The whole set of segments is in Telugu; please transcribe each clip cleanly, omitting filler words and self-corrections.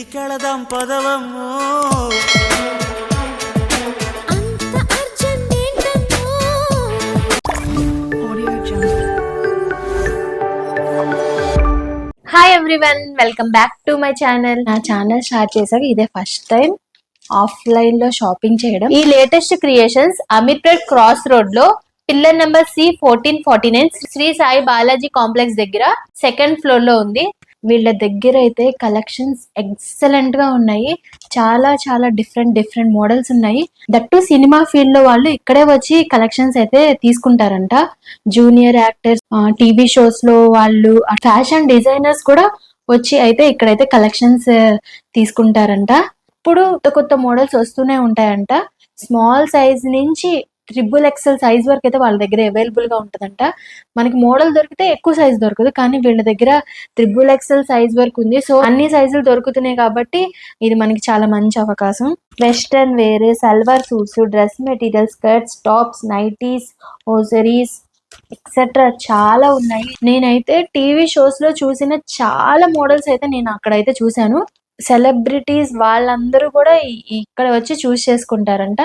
ఇంటికెళదాం పదవమ్మో. Hi everyone, welcome back to my channel. నా ఛానల్ స్టార్ట్ చేశాక ఇదే ఫస్ట్ టైం ఆఫ్లైన్ లో షాపింగ్ చేయడం. ఈ latest creations Ameerpet cross road లో pillar number C1449 Shri Sai Balaji complex దగ్గర సెకండ్ ఫ్లోర్ లో ఉంది. వీళ్ళ దగ్గర అయితే కలెక్షన్స్ ఎక్సలెంట్ గా ఉన్నాయి. చాలా చాలా డిఫరెంట్ మోడల్స్ ఉన్నాయి. దట్టు సినిమా ఫీల్డ్ లో వాళ్ళు ఇక్కడే వచ్చి కలెక్షన్స్ అయితే తీసుకుంటారంట. జూనియర్ యాక్టర్స్, టీవీ షోస్ లో వాళ్ళు, ఫ్యాషన్ డిజైనర్స్ కూడా వచ్చి అయితే ఇక్కడైతే కలెక్షన్స్ తీసుకుంటారంట. ఇప్పుడు కొత్త మోడల్స్ వస్తూనే ఉంటాయంట. స్మాల్ సైజ్ నుంచి XXL సైజ్ వరకు అయితే వాళ్ళ దగ్గర అవైలబుల్ గా ఉంటదంట. మనకి మోడల్ దొరికితే ఎక్కువ సైజ్ దొరకదు, కానీ వీళ్ళ దగ్గర XXL సైజ్ వరకు ఉంది. సో అన్ని సైజులు దొరుకుతున్నాయి కాబట్టి ఇది మనకి చాలా మంచి అవకాశం. Western wear, salwar suits, dress material, skirts, tops, nighties, hosieries etcetera చాలా ఉన్నాయి. నేనైతే టీవీ షోస్ లో చూసిన చాలా మోడల్స్ అయితే నేను అక్కడైతే చూసాను. సెలబ్రిటీస్ వాళ్ళందరూ కూడా ఇక్కడ వచ్చి చూస్ చేసుకుంటారంట.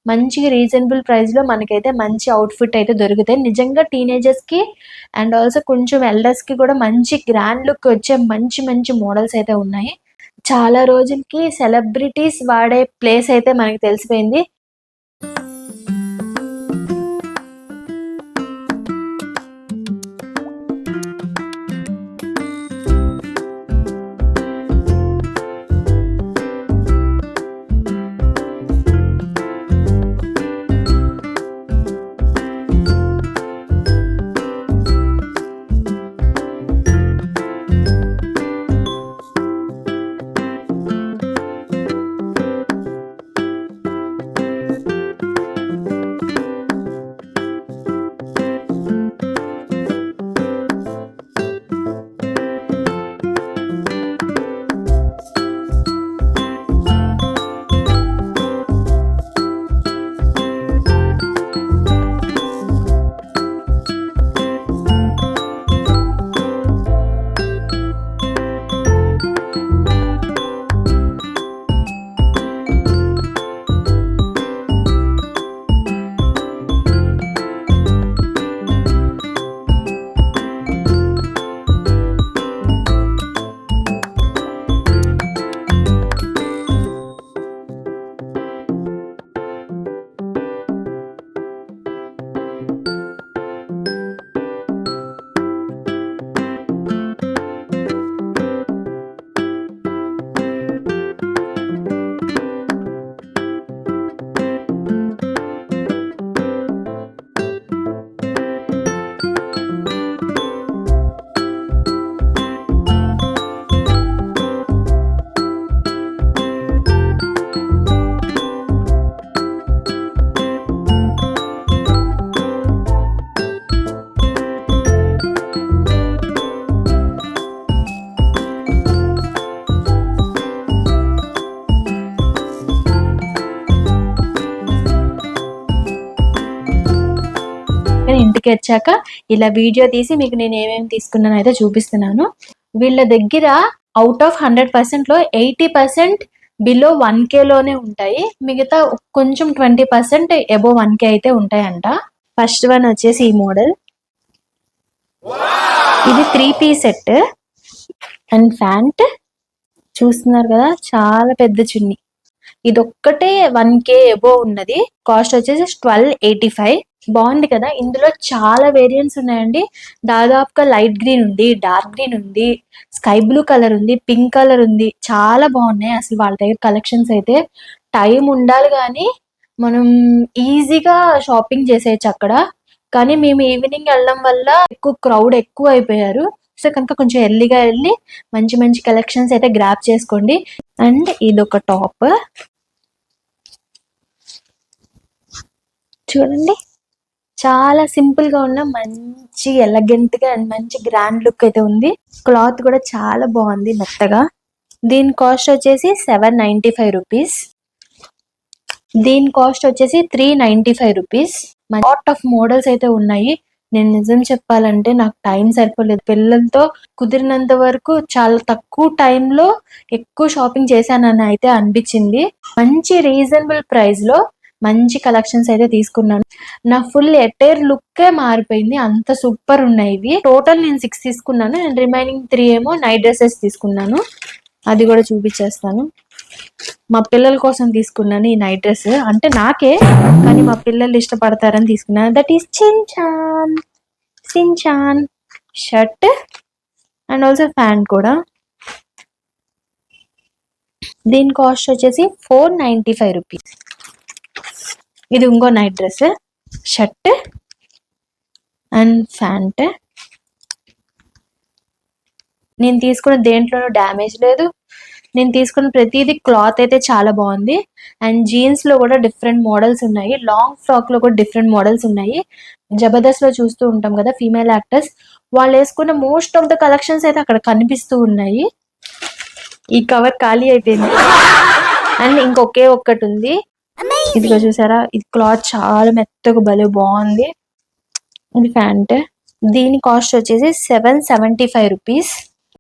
మంచి రీజనబుల్ ప్రైస్ లో మనకైతే మంచి అవుట్ఫిట్ అయితే దొరుకుతాయి. నిజంగా టీనేజర్స్ కి అండ్ ఆల్సో కొంచెం ఎల్డర్స్ కి కూడా మంచి గ్రాండ్ లుక్ వచ్చే మంచి మోడల్స్ అయితే ఉన్నాయి. చాలా రోజులకి సెలబ్రిటీస్ వాడే ప్లేస్ అయితే మనకి తెలిసిపోయింది. ఇంటికి వచ్చాక ఇలా వీడియో తీసి మీకు నేను ఏమేమి తీసుకున్నాను అయితే చూపిస్తున్నాను. వీళ్ళ దగ్గర అవుట్ ఆఫ్ 100% లో 80% బిలో 1K లోనే ఉంటాయి. మిగతా కొంచెం 20% అబోవ్ 1K అయితే ఉంటాయంట. ఫస్ట్ వన్ వచ్చేసి ఈ మోడల్. ఇది 3 పీస్ సెట్ అండ్ ప్యాంట్ చూస్తున్నారు కదా, చాలా పెద్ద చున్నీ. ఇది ఒక్కటే 1K అబోవ్ ఉన్నది. కాస్ట్ వచ్చేసి 1285. బాగుంది కదా. ఇందులో చాలా వేరియంట్స్ ఉన్నాయండి. దాదాపుగా లైట్ గ్రీన్ ఉంది, డార్క్ గ్రీన్ ఉంది, స్కై బ్లూ కలర్ ఉంది, పింక్ కలర్ ఉంది. చాలా బాగున్నాయి అసలు వాళ్ళ దగ్గర కలెక్షన్స్ అయితే. టైం ఉండాలి కానీ మనం ఈజీగా షాపింగ్ చేసేయచ్చు అక్కడ. కానీ మేము ఈవినింగ్ వెళ్ళడం వల్ల ఎక్కువ క్రౌడ్ ఎక్కువ అయిపోయారు. సో కనుక కొంచెం ఎర్లీగా వెళ్ళి మంచి కలెక్షన్స్ అయితే గ్రాప్ చేసుకోండి. అండ్ ఇది ఒక టాప్ చూడండి, చాలా సింపుల్ గా ఉన్న మంచి ఎలగెంట్ గా అండ్ మంచి గ్రాండ్ లుక్ అయితే ఉంది. క్లాత్ కూడా చాలా బాగుంది, మెత్తగా. దీని కాస్ట్ వచ్చేసి 795 రూపీస్. దీని కాస్ట్ వచ్చేసి 395 రూపీస్. లాట్ ఆఫ్ మోడల్స్ అయితే ఉన్నాయి. నేను నిజం చెప్పాలంటే నాకు టైం సరిపోలేదు. పిల్లలతో కుదిరినంత వరకు చాలా తక్కువ టైంలో ఎక్కువ షాపింగ్ చేశానని అయితే అనిపించింది. మంచి రీజనబుల్ ప్రైస్ లో మంచి కలెక్షన్స్ అయితే తీసుకున్నాను. నా ఫుల్ ఎటైర్ లుక్కే మారిపోయింది. అంత సూపర్ ఉన్నాయి ఇవి. టోటల్ నేను 6 తీసుకున్నాను అండ్ రిమైనింగ్ 3 ఏమో నైట్ డ్రెస్సెస్ తీసుకున్నాను. అది కూడా చూపించేస్తాను. మా పిల్లల కోసం తీసుకున్నాను ఈ నైట్ డ్రెస్. అంటే నాకే, కానీ మా పిల్లలు ఇష్టపడతారని తీసుకున్నాను. That is Shinchan shirt and also pant కూడా. దీని కాస్ట్ వచ్చేసి 495 రూపీస్. ఇది ఇంకో night dress, shirt and pant. నేను తీసుకున్న దేంట్లోనూ డ్యామేజ్ లేదు. నేను తీసుకున్న ప్రతిదీ క్లాత్ అయితే చాలా బాగుంది. అండ్ జీన్స్ లో కూడా డిఫరెంట్ మోడల్స్ ఉన్నాయి. లాంగ్ ఫ్రాక్ లో కూడా డిఫరెంట్ మోడల్స్ ఉన్నాయి. జబర్దస్త్ లో చూస్తూ ఉంటాం కదా ఫీమేల్ యాక్టర్స్, వాళ్ళు వేసుకున్న మోస్ట్ ఆఫ్ ద కలెక్షన్స్ అయితే అక్కడ కనిపిస్తూ ఉన్నాయి. ఈ కవర్ ఖాళీ అయిపోయింది అండ్ ఇంకొకే ఒక్కటి ఉంది. ఇదిగో చూసారా, ఇది క్లాత్ చాలా మెత్తగా భలే బాగుంది. ఇది ప్యాంట్. దీని కాస్ట్ వచ్చేసి 775 rupees.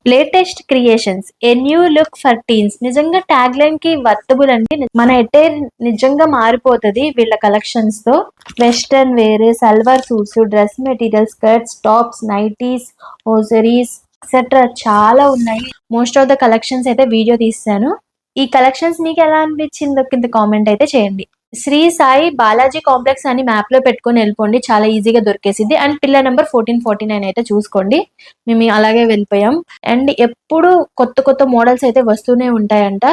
Latest creations, a new look for teens. నిజంగా ట్యాగ్ లైన్ కి వర్తబుల్ అండి. మన ఎటైర్ నిజంగా మారిపోతుంది వీళ్ళ కలెక్షన్స్ తో. Western wear, salwar suits, dress material, skirts, tops, nighties, hosieries etcetera చాలా ఉన్నాయి. మోస్ట్ ఆఫ్ ద కలెక్షన్స్ అయితే వీడియో తీస్తాను. ఈ కలెక్షన్స్ మీకు ఎలా అనిపించిందో కింద కామెంట్ అయితే చేయండి. శ్రీ సాయి బాలాజీ కాంప్లెక్స్ అని మ్యాప్ లో పెట్టుకొని వెళ్ళిపోండి, చాలా ఈజీగా దొరికేసింది. అండ్ పిల్లర్ నెంబర్ 1449 అయితే చూసుకోండి. మేము అలాగే వెళ్ళిపోయాం. అండ్ ఎప్పుడు కొత్త కొత్త మోడల్స్ అయితే వస్తూనే ఉంటాయంట.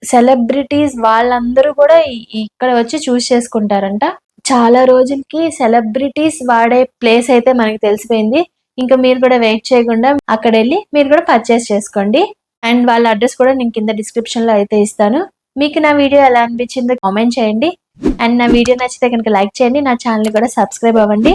సెలబ్రిటీస్ వాళ్ళందరూ కూడా ఇక్కడ వచ్చి చూస్ చేసుకుంటారంట. చాలా రోజులకి సెలబ్రిటీస్ వాడే ప్లేస్ అయితే మనకి తెలిసిపోయింది. ఇంకా మీరు కూడా వెయిట్ చేయకుండా అక్కడ వెళ్ళి మీరు కూడా పర్చేస్ చేసుకోండి. అండ్ వాళ్ళ అడ్రస్ కూడా నేను కింద డిస్క్రిప్షన్ లో అయితే ఇస్తాను. మీకు నా వీడియో ఎలా అనిపించిందో కామెంట్ చేయండి. అండ్ నా వీడియో నచ్చితే కనుక లైక్ చేయండి. నా ఛానల్ కూడా సబ్స్క్రైబ్ అవ్వండి.